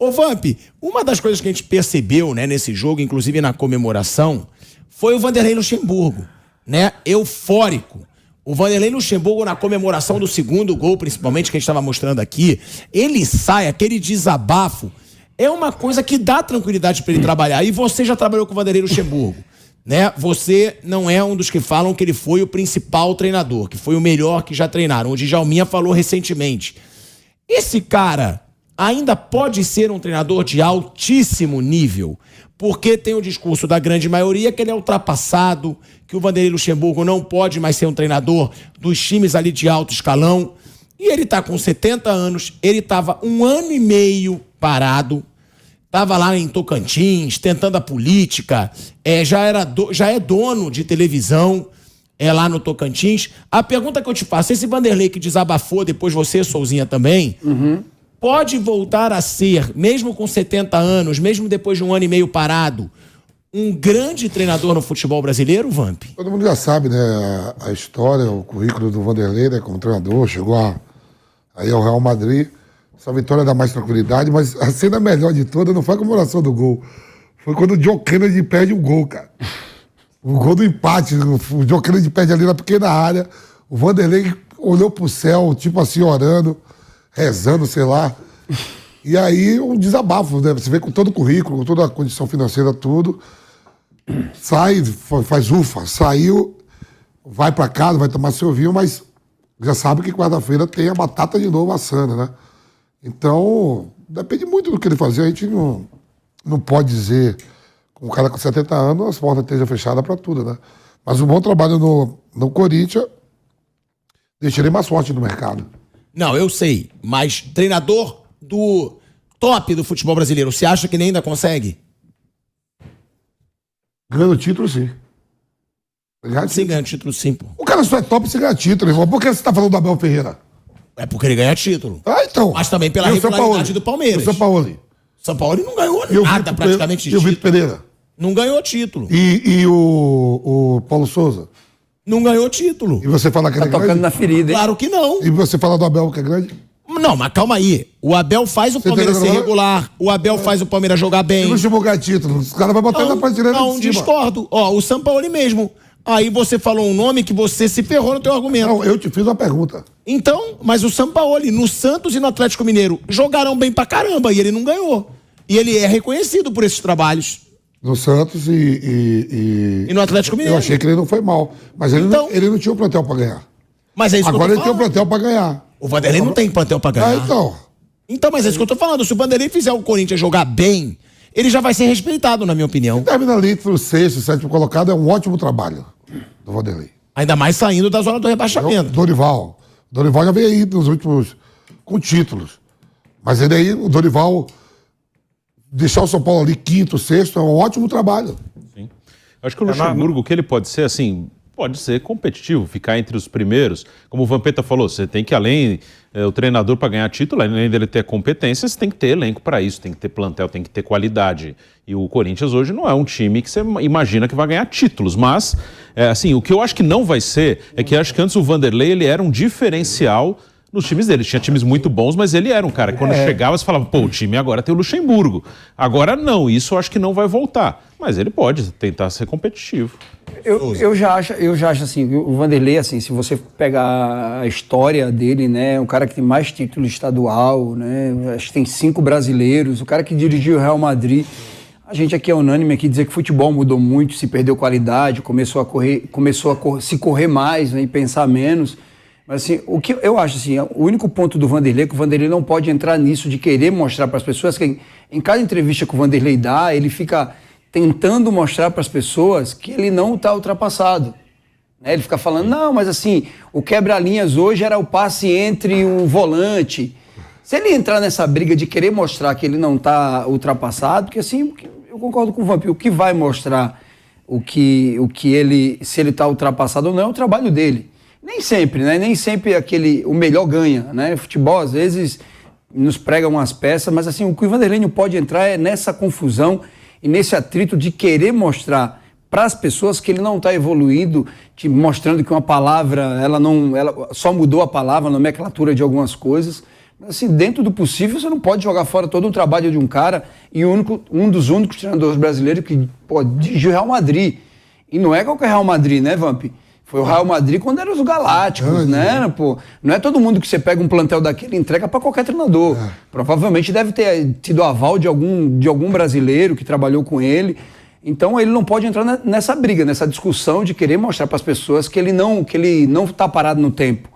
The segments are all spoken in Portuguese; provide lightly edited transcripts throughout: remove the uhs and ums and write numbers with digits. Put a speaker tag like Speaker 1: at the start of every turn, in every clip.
Speaker 1: Ô Vamp, uma das coisas que a gente percebeu, né, nesse jogo, inclusive na comemoração, foi o Vanderlei Luxemburgo, né, eufórico. O Vanderlei Luxemburgo, na comemoração do segundo gol, principalmente, que a gente estava mostrando aqui, ele sai, aquele desabafo, é uma coisa que dá tranquilidade para ele trabalhar. E você já trabalhou com o Vanderlei Luxemburgo, né? Você não é um dos que falam que ele foi o principal treinador, que foi o melhor que já treinaram. O Djalminha falou recentemente. Esse cara ainda pode ser um treinador de altíssimo nível, porque tem o discurso da grande maioria que ele é ultrapassado, que o Vanderlei Luxemburgo não pode mais ser um treinador dos times ali de alto escalão. E ele tá com 70 anos, ele tava 1 ano e meio parado, tava lá em Tocantins, tentando a política, já é dono de televisão, lá no Tocantins. A pergunta que eu te faço, esse Vanderlei que desabafou, depois você, Souzinha, também, pode voltar a ser, mesmo com 70 anos, mesmo depois de 1 ano e meio parado, um grande treinador no futebol brasileiro, Vamp?
Speaker 2: Todo mundo já sabe, né, a história, o currículo do Vanderlei, né, como treinador, chegou aí ao Real Madrid. Essa vitória dá mais tranquilidade, mas a cena melhor de toda não foi a comemoração do gol. Foi quando o John Kennedy perde o gol, cara. O gol do empate. O John Kennedy perde ali na pequena área. O Vanderlei olhou pro céu, tipo assim, orando, rezando, sei lá. E aí um desabafo, né? Você vê com todo o currículo, com toda a condição financeira, tudo. Sai, faz ufa, saiu, vai pra casa, vai tomar seu vinho, mas já sabe que quarta-feira tem a batata de novo assando, né? Então, depende muito do que ele fazer. A gente não pode dizer, com um cara com 70 anos, as portas estejam fechadas para tudo, né? Mas um bom trabalho no Corinthians deixa ele mais forte no mercado.
Speaker 1: Não, eu sei, mas treinador do top do futebol brasileiro, você acha que ele ainda consegue?
Speaker 2: Ganhando título, sim.
Speaker 1: Sim, ganha título, sim, pô.
Speaker 2: O cara só é top se ganhar título, irmão. Por que você tá falando do Abel Ferreira?
Speaker 1: É porque ele ganha título.
Speaker 2: Ah, então.
Speaker 1: Mas também pela regularidade do Palmeiras.
Speaker 2: O São Paulo.
Speaker 1: São Paulo não ganhou nada praticamente de título.
Speaker 2: E o Vitor Pereira?
Speaker 1: Não ganhou título.
Speaker 2: E o Paulo Souza?
Speaker 1: Não ganhou título.
Speaker 2: E você fala que
Speaker 3: tá tocando na ferida, hein?
Speaker 1: Claro que não.
Speaker 2: E você fala do Abel que é grande?
Speaker 1: Não, mas calma aí. O Abel faz o Palmeiras ser regular. O Abel faz o Palmeiras jogar bem.
Speaker 2: E não chamou título. Os caras vão botar na prateleira de cima.
Speaker 1: Não, discordo. Ó, o Sampaoli mesmo. Aí você falou um nome que você se ferrou no teu argumento.
Speaker 2: Não, eu te fiz uma pergunta.
Speaker 1: Então, mas o Sampaoli, no Santos e no Atlético Mineiro, jogaram bem pra caramba e ele não ganhou. E ele é reconhecido por esses trabalhos.
Speaker 2: No Santos e
Speaker 1: no Atlético Mineiro.
Speaker 2: Eu achei que ele não foi mal. Mas ele,
Speaker 1: então,
Speaker 2: ele não tinha o plantel pra ganhar.
Speaker 1: Mas é isso
Speaker 2: agora
Speaker 1: que eu tô
Speaker 2: ele tem o plantel pra ganhar.
Speaker 1: O Vanderlei não tem plantel pra ganhar.
Speaker 2: Ah, então.
Speaker 1: Então, mas é isso que eu tô falando. Se o Vanderlei fizer o Corinthians jogar bem, ele já vai ser respeitado, na minha opinião.
Speaker 2: Termina ali entre o 6º e 7º colocado, é um ótimo trabalho do Vanderlei.
Speaker 1: Ainda mais saindo da zona do rebaixamento.
Speaker 2: Dorival já veio aí nos últimos com títulos. Mas ele aí, o Dorival, deixar o São Paulo ali 5º, 6º, é um ótimo trabalho.
Speaker 4: Sim. Eu acho que o Luxemburgo, o que ele pode ser, assim, pode ser competitivo, ficar entre os primeiros. Como o Vampeta falou, você tem que, além o treinador para ganhar título, além dele ter competência, você tem que ter elenco para isso, tem que ter plantel, tem que ter qualidade. E o Corinthians hoje não é um time que você imagina que vai ganhar títulos, mas, assim, o que eu acho que não vai ser, é que eu acho que antes o Vanderlei, ele era um diferencial nos times dele. Tinha times muito bons, mas ele era um cara que quando chegava você falava, pô, o time agora tem o Luxemburgo. Agora não, isso eu acho que não vai voltar. Mas ele pode tentar ser competitivo.
Speaker 3: Eu já acho assim, o Vanderlei, assim, se você pegar a história dele, né, o cara que tem mais título estadual, né, acho que tem 5 brasileiros, o cara que dirigiu o Real Madrid. A gente aqui é unânime aqui dizer que o futebol mudou muito, se perdeu qualidade, começou a se correr mais, né, e pensar menos. Mas assim, o que eu acho assim, o único ponto do Vanderlei é que o Vanderlei não pode entrar nisso de querer mostrar para as pessoas que em cada entrevista que o Vanderlei dá, ele fica tentando mostrar para as pessoas que ele não está ultrapassado. Né? Ele fica falando, não, mas assim, o quebra-linhas hoje era o passe entre o volante. Se ele entrar nessa briga de querer mostrar que ele não está ultrapassado, porque assim, eu concordo com o Vampiro, o que vai mostrar o que ele, se ele está ultrapassado ou não, é o trabalho dele. Nem sempre, né? Nem sempre o melhor ganha, né? O futebol, às vezes, nos prega umas peças, mas assim, o que o Vanderlei não pode entrar é nessa confusão e nesse atrito de querer mostrar para as pessoas que ele não está evoluindo, mostrando que uma palavra, ela só mudou a palavra, a nomenclatura de algumas coisas, Assim, dentro do possível, você não pode jogar fora todo um trabalho de um cara e um dos únicos treinadores brasileiros que dirigiu o Real Madrid. E não é qualquer Real Madrid, né, Vamp? Foi o Real Madrid quando eram os Galácticos, né? Pô, não é todo mundo que você pega um plantel daquele e entrega para qualquer treinador. Provavelmente deve ter tido aval de algum brasileiro que trabalhou com ele. Então ele não pode entrar nessa briga, nessa discussão de querer mostrar para as pessoas que ele não está parado no tempo.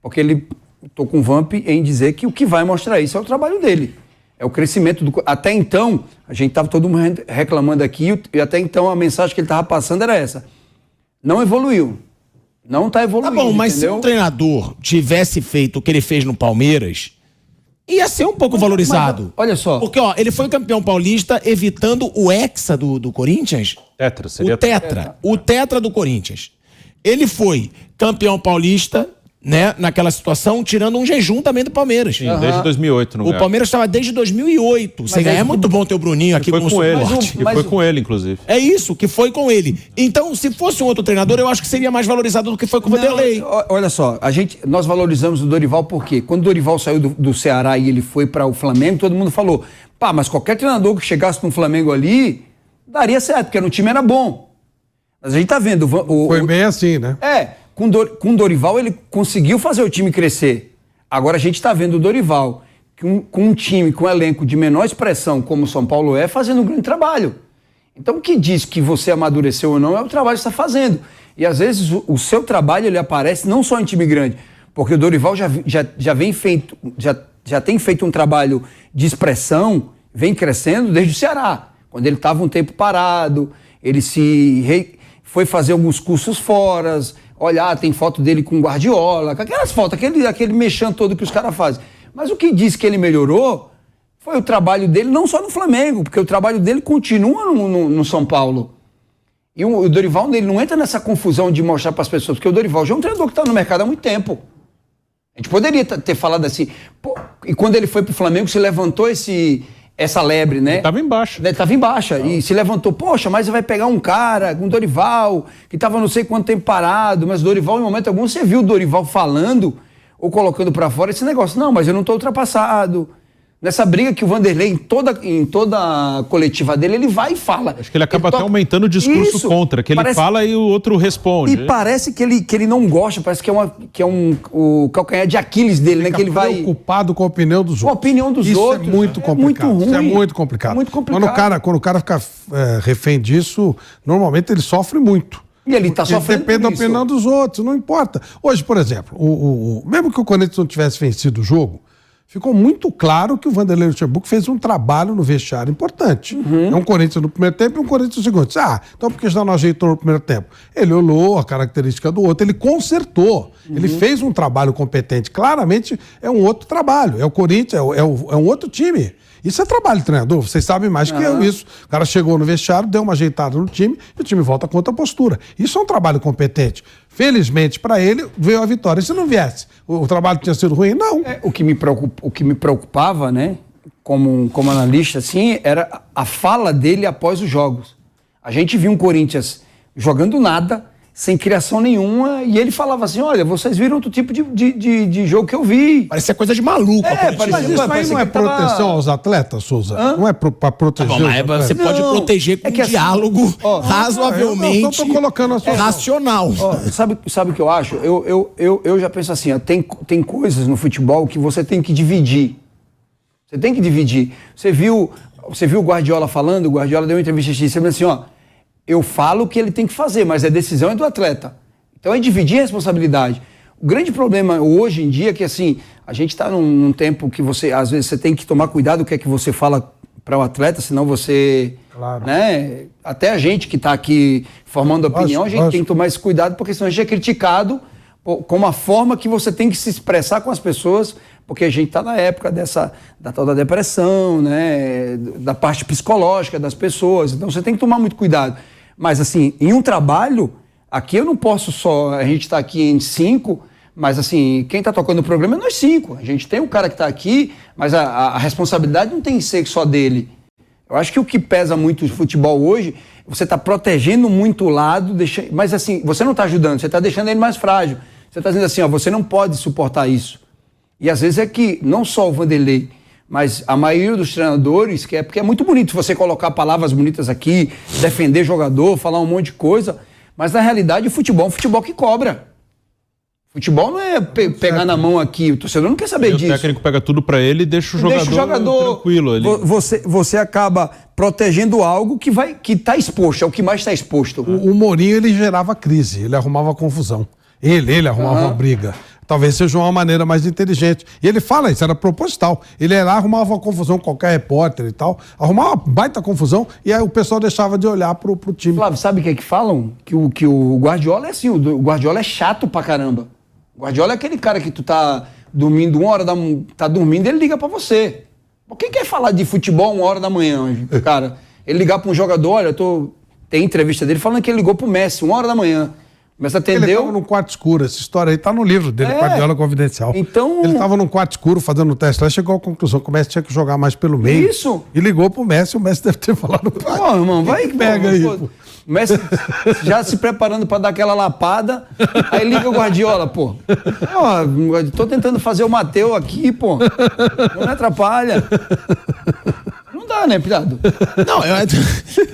Speaker 3: Porque estou com o Vamp em dizer que o que vai mostrar isso é o trabalho dele. É o crescimento do... Até então, a gente estava todo mundo reclamando aqui, e até então a mensagem que ele estava passando era essa. Não evoluiu. Não está evoluindo.
Speaker 1: Tá bom, mas
Speaker 3: entendeu?
Speaker 1: se um treinador tivesse feito o que ele fez no Palmeiras, ia ser um pouco valorizado.
Speaker 3: Olha só.
Speaker 1: Porque, ele foi campeão paulista evitando o hexa do Corinthians.
Speaker 4: Tetra, seria
Speaker 1: O tetra. O tetra do Corinthians. Ele foi campeão paulista, né, naquela situação, tirando um jejum também do Palmeiras.
Speaker 4: Sim, desde 2008.
Speaker 1: O Palmeiras estava desde 2008. Sem ganhar, é muito bom ter o Bruninho aqui
Speaker 4: foi
Speaker 1: como
Speaker 4: com ele.
Speaker 1: suporte.
Speaker 4: E foi com ele, inclusive.
Speaker 1: É isso, que foi com ele. Então, se fosse um outro treinador, eu acho que seria mais valorizado do que foi com o Vanderlei.
Speaker 3: Olha só, nós valorizamos o Dorival porque quando o Dorival saiu do Ceará e ele foi para o Flamengo, todo mundo falou, mas qualquer treinador que chegasse no Flamengo ali, daria certo, porque o time era bom. Mas a gente tá vendo...
Speaker 5: Foi bem assim, né?
Speaker 3: Com o Dorival ele conseguiu fazer o time crescer. Agora a gente está vendo o Dorival com um time, com um elenco de menor expressão, como o São Paulo fazendo um grande trabalho. Então o que diz que você amadureceu ou não é o trabalho que você está fazendo. E às vezes o seu trabalho ele aparece não só em time grande, porque o Dorival já tem feito um trabalho de expressão, vem crescendo desde o Ceará. Quando ele estava um tempo parado, ele foi fazer alguns cursos fora. Olha, tem foto dele com Guardiola, aquelas fotos, aquele mexão todo que os caras fazem. Mas o que diz que ele melhorou foi o trabalho dele, não só no Flamengo, porque o trabalho dele continua no São Paulo. E o Dorival, ele não entra nessa confusão de mostrar para as pessoas, porque o Dorival já é um treinador que está no mercado há muito tempo. A gente poderia ter falado assim, e quando ele foi para o Flamengo, se levantou essa lebre, né?
Speaker 4: Estava em baixa.
Speaker 3: Estava em baixa. E se levantou, poxa, mas você vai pegar um cara, um Dorival, que estava não sei quanto tempo parado, mas o Dorival, em momento algum, você viu o Dorival falando ou colocando para fora esse negócio. Não, mas eu não estou ultrapassado. Nessa briga que o Vanderlei, em toda a coletiva dele, ele vai e fala.
Speaker 4: Acho que ele acaba até aumentando o discurso contra, que ele fala e o outro responde.
Speaker 3: E parece que ele não gosta, parece que é o calcanhar de Aquiles dele, né? Que ele vai
Speaker 5: preocupado com a opinião dos outros.
Speaker 3: Com a opinião dos outros.
Speaker 5: É muito complicado.
Speaker 3: Muito ruim.
Speaker 5: Isso é muito complicado.
Speaker 3: Muito complicado.
Speaker 5: Quando o cara fica refém disso, normalmente ele sofre muito.
Speaker 3: E ele está sofrendo.
Speaker 5: Depende da opinião dos outros, não importa. Hoje, por exemplo, mesmo que o Corinthians não tivesse vencido o jogo, ficou muito claro que o Vanderlei Luxemburgo fez um trabalho no vestiário importante. É um Corinthians no primeiro tempo e um Corinthians no segundo. Então por que já não ajeitou no primeiro tempo? Ele olhou a característica do outro, ele consertou, ele fez um trabalho competente. Claramente é um outro trabalho, é o Corinthians, é um outro time. Isso é trabalho de treinador, vocês sabem mais que eu isso. O cara chegou no vestiário, deu uma ajeitada no time e o time volta com outra postura. Isso é um trabalho competente. Felizmente para ele veio a vitória. Se não viesse, o trabalho tinha sido ruim? Não.
Speaker 3: O que me preocupava, né, como analista, assim, era a fala dele após os jogos. A gente viu um Corinthians jogando nada, sem criação nenhuma, e ele falava assim, olha, vocês viram outro tipo de jogo que eu vi.
Speaker 1: Parecia coisa de maluco.
Speaker 5: Mas isso aí não é proteção aos atletas, Souza? Não é para proteger os atletas?
Speaker 1: Você pode proteger com um diálogo razoavelmente racional.
Speaker 3: Sabe o que eu acho? Eu já penso assim, tem coisas no futebol que você tem que dividir. Você tem que dividir. Você viu o Guardiola falando? O Guardiola deu uma entrevista dizendo assim, eu falo o que ele tem que fazer, mas a decisão é do atleta. Então é dividir a responsabilidade. O grande problema hoje em dia é que, assim, a gente está num tempo que às vezes você tem que tomar cuidado do que é que você fala para o atleta, senão você...
Speaker 5: Claro.
Speaker 3: Né, até a gente que está aqui formando opinião, a gente tem que tomar esse cuidado, porque senão a gente é criticado com a forma que você tem que se expressar com as pessoas, porque a gente está na época da tal da depressão, né, da parte psicológica das pessoas, então você tem que tomar muito cuidado. Mas, assim, em um trabalho, aqui eu não posso a gente está aqui em 5, mas, assim, quem está tocando o programa é nós 5. A gente tem o cara que está aqui, mas a responsabilidade não tem que ser só dele. Eu acho que o que pesa muito o futebol hoje, você está protegendo muito o lado, mas, assim, você não está ajudando, você está deixando ele mais frágil. Você está dizendo assim, você não pode suportar isso. E às vezes é que não só o Vanderlei, mas a maioria dos treinadores, porque é muito bonito você colocar palavras bonitas aqui, defender jogador, falar um monte de coisa, mas na realidade o futebol é um futebol que cobra. Futebol não é pegar na mão aqui, o torcedor não quer saber disso.
Speaker 4: O técnico pega tudo pra ele e deixa o jogador tranquilo ali.
Speaker 3: Você acaba protegendo algo que tá exposto, é o que mais está exposto.
Speaker 5: O Mourinho, ele gerava crise, ele arrumava confusão. Ele arrumava uma briga. Talvez seja uma maneira mais inteligente. E ele fala isso, era proposital. Ele ia lá, arrumava uma confusão com qualquer repórter e tal, arrumava uma baita confusão e aí o pessoal deixava de olhar pro time.
Speaker 3: Flávio, sabe o que é que falam? Que o Guardiola é assim, o Guardiola é chato pra caramba. O Guardiola é aquele cara que tu tá dormindo tá dormindo, ele liga pra você. Quem quer falar de futebol 1h da manhã, cara? Ele ligar pra um jogador, olha, tem entrevista dele falando que ele ligou pro Messi 1h da manhã. Mas atendeu...
Speaker 5: Ele estava num quarto escuro, essa história aí tá no livro dele, Guardiola Confidencial.
Speaker 3: Então...
Speaker 5: Ele estava num quarto escuro fazendo o teste lá, chegou à conclusão que o Messi tinha que jogar mais pelo meio.
Speaker 3: Isso!
Speaker 5: E ligou pro Messi, o Messi deve ter falado...
Speaker 3: Pô, irmão, vai que
Speaker 5: pega aí. Pô.
Speaker 3: O Messi já se preparando para dar aquela lapada, aí liga o Guardiola, pô. Tô tentando fazer o Mateu aqui, pô. Não me atrapalha. Não dá, né, pilhado?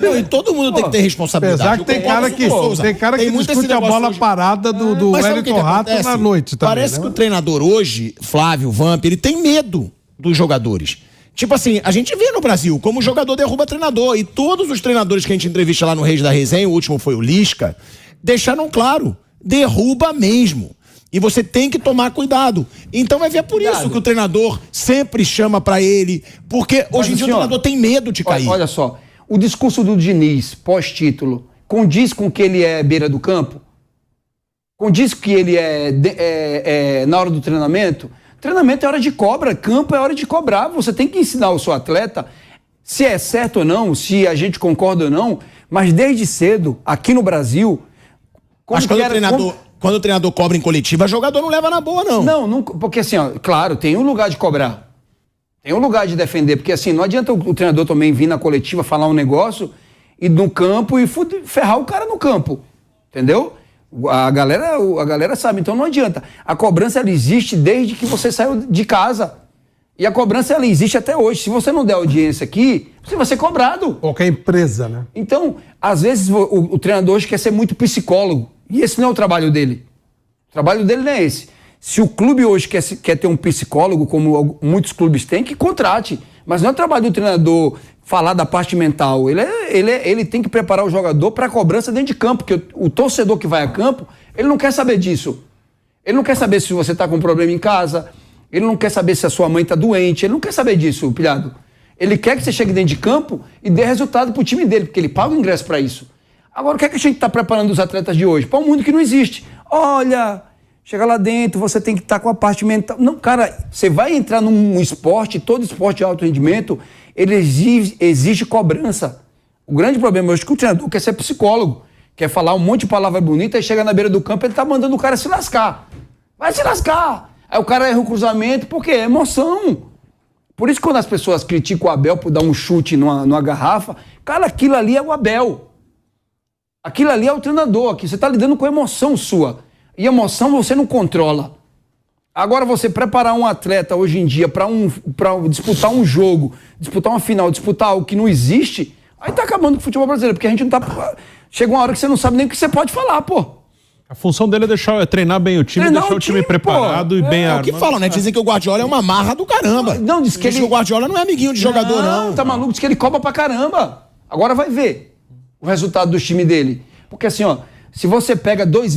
Speaker 1: Não, e todo mundo tem que ter responsabilidade.
Speaker 5: Apesar que tem cara que discute a bola hoje parada do Wellington Rato na noite também.
Speaker 1: Parece que o treinador hoje, Flávio Vamp, ele tem medo dos jogadores. Tipo assim, a gente vê no Brasil como o jogador derruba treinador. E todos os treinadores que a gente entrevista lá no Reis da Resenha, o último foi o Lisca, deixaram claro, derruba mesmo. E você tem que tomar cuidado. Então vai ver por isso que o treinador sempre chama pra ele. Porque hoje em dia o treinador tem medo de cair.
Speaker 3: Olha só, o discurso do Diniz, pós-título, condiz com que ele é beira do campo? Condiz que ele é na hora do treinamento? Treinamento é hora de cobra, campo é hora de cobrar. Você tem que ensinar o seu atleta, se é certo ou não, se a gente concorda ou não, mas desde cedo, aqui no Brasil...
Speaker 1: Mas quando o treinador cobra em coletiva, o jogador não leva na boa, não.
Speaker 3: Não, porque assim, ó, claro, tem um lugar de cobrar. Tem um lugar de defender, porque assim, não adianta o treinador também vir na coletiva falar um negócio e no campo e ferrar o cara no campo. Entendeu? A galera sabe, então não adianta. A cobrança, ela existe desde que você saiu de casa. E a cobrança, ela existe até hoje. Se você não der audiência aqui, você vai ser cobrado.
Speaker 5: Qualquer empresa, né?
Speaker 3: Então, às vezes, o treinador hoje quer ser muito psicólogo. E esse não é o trabalho dele. O trabalho dele não é esse. Se o clube hoje quer ter um psicólogo, como muitos clubes têm, que contrate. Mas não é o trabalho do treinador falar da parte mental. Ele tem que preparar o jogador para a cobrança dentro de campo, porque o torcedor que vai a campo, ele não quer saber disso. Ele não quer saber se você está com um problema em casa, ele não quer saber se a sua mãe está doente, ele não quer saber disso, pilhado. Ele quer que você chegue dentro de campo e dê resultado para o time dele, porque ele paga o ingresso para isso. Agora, o que é que a gente está preparando os atletas de hoje? Para um mundo que não existe. Olha, chega lá dentro, você tem que estar com a parte mental. Não, cara, você vai entrar num esporte, todo esporte de alto rendimento, ele exige cobrança. O grande problema hoje é que o treinador quer ser psicólogo, quer falar um monte de palavra bonita e chega na beira do campo, ele tá mandando o cara se lascar. Vai se lascar! Aí o cara erra o cruzamento, porque é emoção. Por isso, quando as pessoas criticam o Abel por dar um chute numa garrafa, cara, aquilo ali é o Abel. Aquilo ali é o treinador. Aqui você tá lidando com emoção sua. E emoção você não controla. Agora, você preparar um atleta hoje em dia para disputar um jogo, disputar uma final, disputar algo que não existe, aí tá acabando com o futebol brasileiro, porque a gente não tá... Chega uma hora que você não sabe nem o que você pode falar, pô.
Speaker 4: A função dele é treinar bem o time, deixar o time preparado e bem armado.
Speaker 1: É o que falam, né? Dizem que o Guardiola é uma marra do caramba.
Speaker 3: Não, diz que
Speaker 1: o Guardiola não é amiguinho de jogador, não.
Speaker 3: Tá maluco? Diz que ele cobra pra caramba. Agora vai ver o resultado do time dele. Porque assim, ó, se você pega 2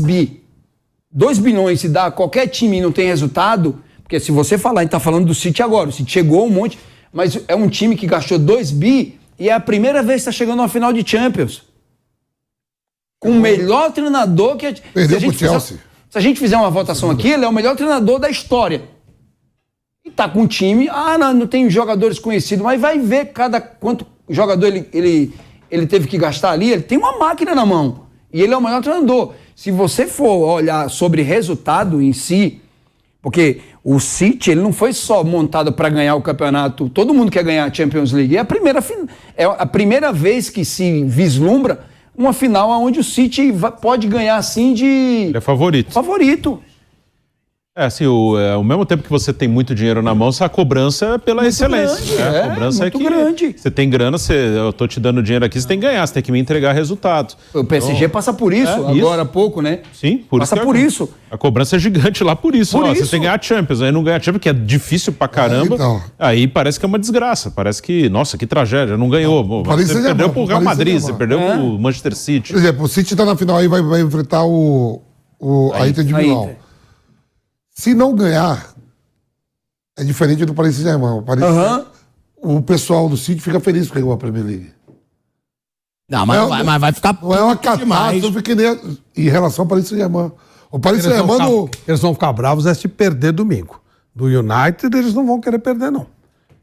Speaker 3: bilhões e dá a qualquer time e não tem resultado, porque se você falar, a gente tá falando do City agora, o City chegou um monte, mas é um time que gastou 2 bi e é a primeira vez que tá chegando na final de Champions. Com o melhor treinador que...
Speaker 2: Perdeu pro Chelsea.
Speaker 3: Se a gente fizer uma votação aqui, ele é o melhor treinador da história. E tá com um time... não tem jogadores conhecidos, mas vai ver quanto jogador ele teve que gastar ali. Ele tem uma máquina na mão. E ele é o melhor treinador. Se você for olhar sobre resultado em si, porque o City ele não foi só montado para ganhar o campeonato. Todo mundo quer ganhar a Champions League. É a primeira vez que se vislumbra uma final onde o City pode ganhar assim de...
Speaker 4: Ele é favorito.
Speaker 3: Favorito.
Speaker 4: Assim, ao mesmo tempo que você tem muito dinheiro na mão, a cobrança é pela
Speaker 3: muito
Speaker 4: excelência.
Speaker 3: Grande,
Speaker 4: A cobrança
Speaker 3: muito
Speaker 4: é que
Speaker 3: grande.
Speaker 4: Você tem grana, eu tô te dando dinheiro aqui, você tem que ganhar, você tem que me entregar resultado.
Speaker 3: O PSG passa por isso, agora há pouco, né?
Speaker 4: Sim,
Speaker 3: passa por isso.
Speaker 4: A cobrança é gigante lá por isso. Você tem que ganhar a Champions, aí não ganha a Champions, que é difícil pra caramba.
Speaker 2: Então.
Speaker 4: Aí parece que é uma desgraça. Parece que, nossa, que tragédia, não ganhou. Você perdeu pro Real Madrid, você perdeu pro Manchester City.
Speaker 2: Por exemplo, o City tá na final aí, vai enfrentar a Inter de Milão. Se não ganhar, é diferente do Paris Saint-Germain. O pessoal do City fica feliz porque ganhou a Premier League.
Speaker 1: Não, mas vai ficar.
Speaker 2: Não é uma catástrofe que nem em relação ao Paris Saint-Germain. O Paris Saint-Germain.
Speaker 5: Eles vão ficar bravos se perder domingo. Do United, eles não vão querer perder, não.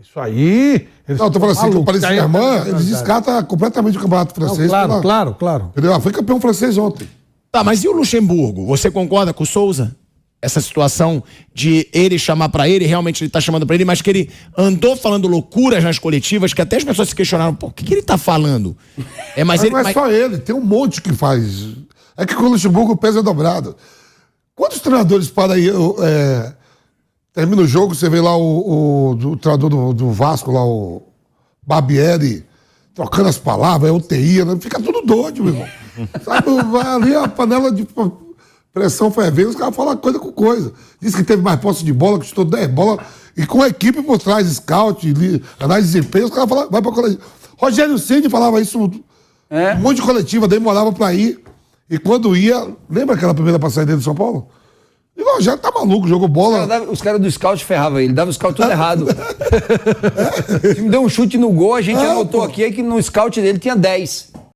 Speaker 5: Isso aí.
Speaker 2: Não, eu tô falando assim, que o Paris Saint-Germain, eles descartam completamente o campeonato francês.
Speaker 5: Claro.
Speaker 2: Entendeu? Foi campeão francês ontem.
Speaker 1: Tá, mas e o Luxemburgo? Você concorda com o Souza? Essa situação de ele chamar pra ele, realmente ele tá chamando pra ele, mas que ele andou falando loucuras nas coletivas, que até as pessoas se questionaram, pô, o que ele tá falando?
Speaker 2: Mas não é só ele, tem um monte que faz. É que com o Luxemburgo o peso é dobrado. Quantos treinadores para aí, termina o jogo, você vê lá o treinador do Vasco, lá o Barbieri, trocando as palavras, é UTI, né? Fica tudo doido, meu irmão. Sabe, vai ali a panela de pressão fervendo, os caras falam coisa com coisa. Diz que teve mais posse de bola, que chutou 10 bolas, e com a equipe por trás, scout, análise de desempenho, os caras falam, vai pra coletivo. Rogério Ceni falava isso, um monte de coletiva, demorava pra ir, e quando ia, lembra aquela primeira passagem dele de São Paulo? E o Rogério tá maluco, jogou bola.
Speaker 3: Os caras do scout ferravam ele, dava o scout tudo errado. Se me deu um chute no gol, a gente anotou aqui que no scout dele tinha 10.